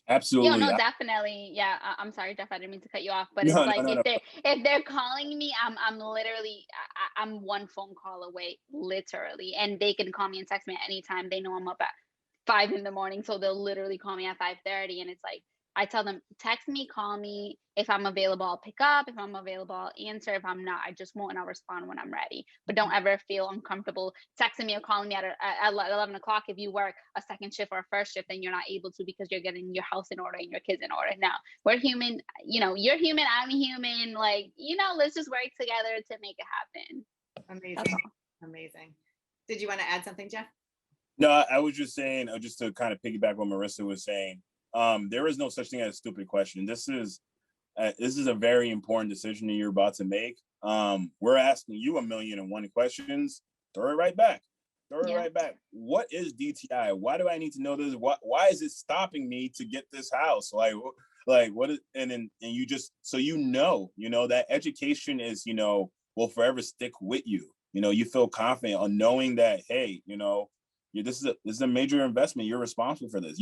Speaker 3: Absolutely.
Speaker 2: No, definitely. Yeah, I'm sorry, Jeff. I didn't mean to cut you off, but if they're calling me, I'm literally I'm one phone call away, literally, and they can call me and text me at any time. They know I'm up at 5 a.m, so they'll literally call me at 5:30, and it's like I tell them, text me, call me. If I'm available, I'll pick up. If I'm available, I'll answer. If I'm not, I just won't, and I'll respond when I'm ready. But don't ever feel uncomfortable texting me or calling me at 11 o'clock if you work a second shift or a first shift and you're not able to because you're getting your house in order and your kids in order. No, we're human. You know, you're human, I'm human. Like, you know, let's just work together to make it happen.
Speaker 1: Amazing. Amazing. Did you want to add something, Jeff?
Speaker 3: No, I was just saying, just to kind of piggyback what Marissa was saying, there is no such thing as a stupid question. This is a very important decision that you're about to make. We're asking you 1,000,001 questions. Throw it right back. What is DTI? Why do I need to know this? Why is it stopping me to get this house? Like what is, and you just, so you know that education is, will forever stick with you. You feel confident on knowing that, hey, this is a major investment. You're responsible for this.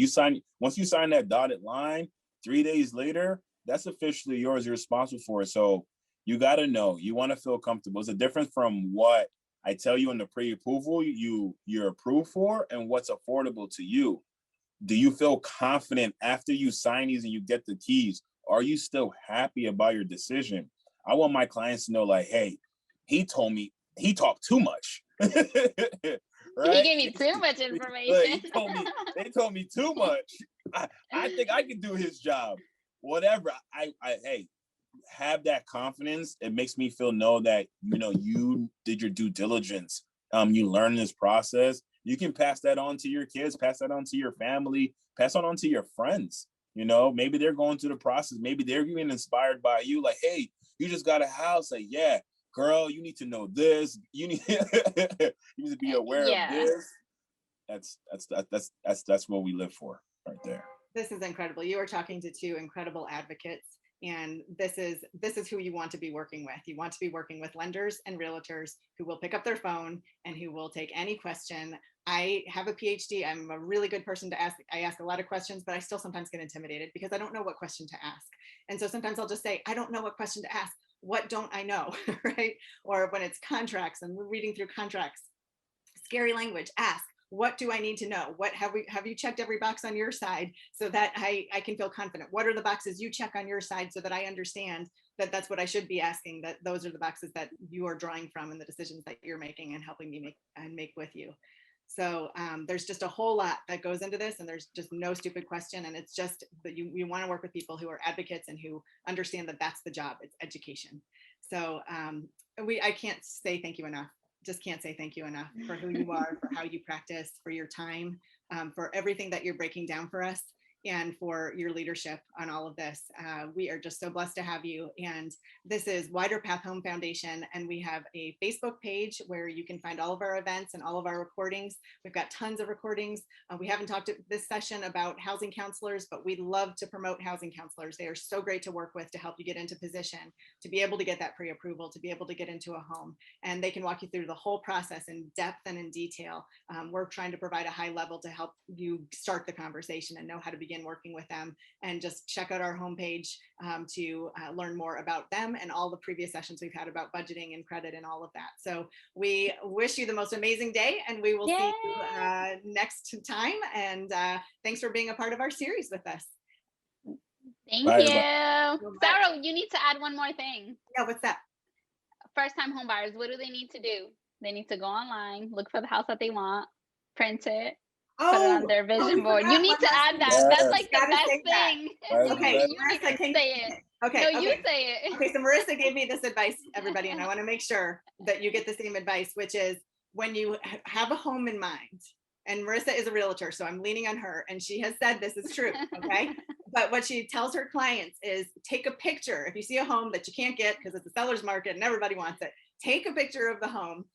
Speaker 3: Once you sign that dotted line, 3 days later, that's officially yours. You're responsible for it. So you got to know, you want to feel comfortable. It's a difference from what I tell you in the pre-approval you're approved for and what's affordable to you. Do you feel confident after you sign these and you get the keys? Are you still happy about your decision? I want my clients to know, like, hey, he told me he talked too much.
Speaker 2: Right? He gave me too much information.
Speaker 3: They told me too much. I think I can do his job. Whatever. Hey, have that confidence. It makes me know that you did your due diligence. You learned this process. You can pass that on to your kids, pass that on to your family, pass on to your friends. Maybe they're going through the process. Maybe they're getting inspired by you. Like, hey, you just got a house. Like, yeah, girl, you need to know this. You need to be aware of this. That's what we live for right there.
Speaker 1: This is incredible. You are talking to two incredible advocates, and this is who you want to be working with. You want to be working with lenders and realtors who will pick up their phone and who will take any question. I have a PhD. I'm a really good person to ask. I ask a lot of questions, but I still sometimes get intimidated because I don't know what question to ask. And so sometimes I'll just say, I don't know what question to ask. What don't I know, right? Or when it's contracts and we're reading through contracts, scary language, ask, what do I need to know? What have you checked every box on your side so that I can feel confident? What are the boxes you check on your side so that I understand that that's what I should be asking, that those are the boxes that you are drawing from and the decisions that you're making and helping me make with you. So there's just a whole lot that goes into this, and there's just no stupid question. And it's just that you want to work with people who are advocates and who understand that that's the job. It's education. So I can't say thank you enough. Just can't say thank you enough for who you are, for how you practice, for your time, for everything that you're breaking down for us, and for your leadership on all of this. We are just so blessed to have you. And this is Wider Path Home Foundation, and we have a Facebook page where you can find all of our events and all of our recordings. We've got tons of recordings. We haven't talked this session about housing counselors, but we love to promote housing counselors. They are so great to work with to help you get into position, to be able to get that pre-approval, to be able to get into a home. And they can walk you through the whole process in depth and in detail. We're trying to provide a high level to help you start the conversation and know how to begin working with them. And just check out our homepage to learn more about them and all the previous sessions we've had about budgeting and credit and all of that. So we wish you the most amazing day, and we will see you next time. And thanks for being a part of our series with us.
Speaker 2: Thank you. Sarah, you need to add one more thing.
Speaker 1: Yeah, what's that?
Speaker 2: First-time home buyers, what do they need to do? They need to go online, look for the house that they want, print it, put it on their vision board. You need to add that.
Speaker 3: Yes.
Speaker 2: That's like the best thing.
Speaker 1: Okay,
Speaker 2: you need to say it.
Speaker 1: Okay.
Speaker 2: No, you say it.
Speaker 1: Okay, so Marissa gave me this advice, everybody, and I want to make sure that you get the same advice, which is when you have a home in mind, and Marissa is a realtor, so I'm leaning on her, and she has said this is true, okay? But what she tells her clients is take a picture. If you see a home that you can't get because it's a seller's market and everybody wants it, take a picture of the home,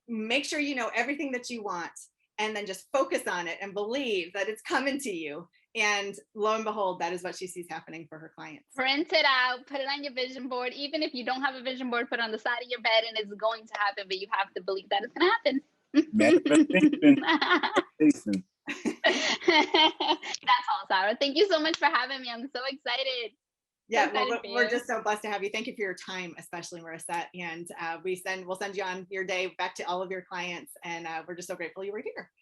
Speaker 1: make sure you know everything that you want, and then just focus on it and believe that it's coming to you. And lo and behold, that is what she sees happening for her clients.
Speaker 2: Print it out, put it on your vision board. Even if you don't have a vision board, put it on the side of your bed, and it's going to happen, but you have to believe that it's going to happen.
Speaker 3: Manifestation.
Speaker 2: That's all, Sarah. Thank you so much for having me. I'm so excited.
Speaker 1: Yeah, well, we're just so blessed to have you. Thank you for your time, especially Marissa. And we'll send you on your day back to all of your clients. And we're just so grateful you were here.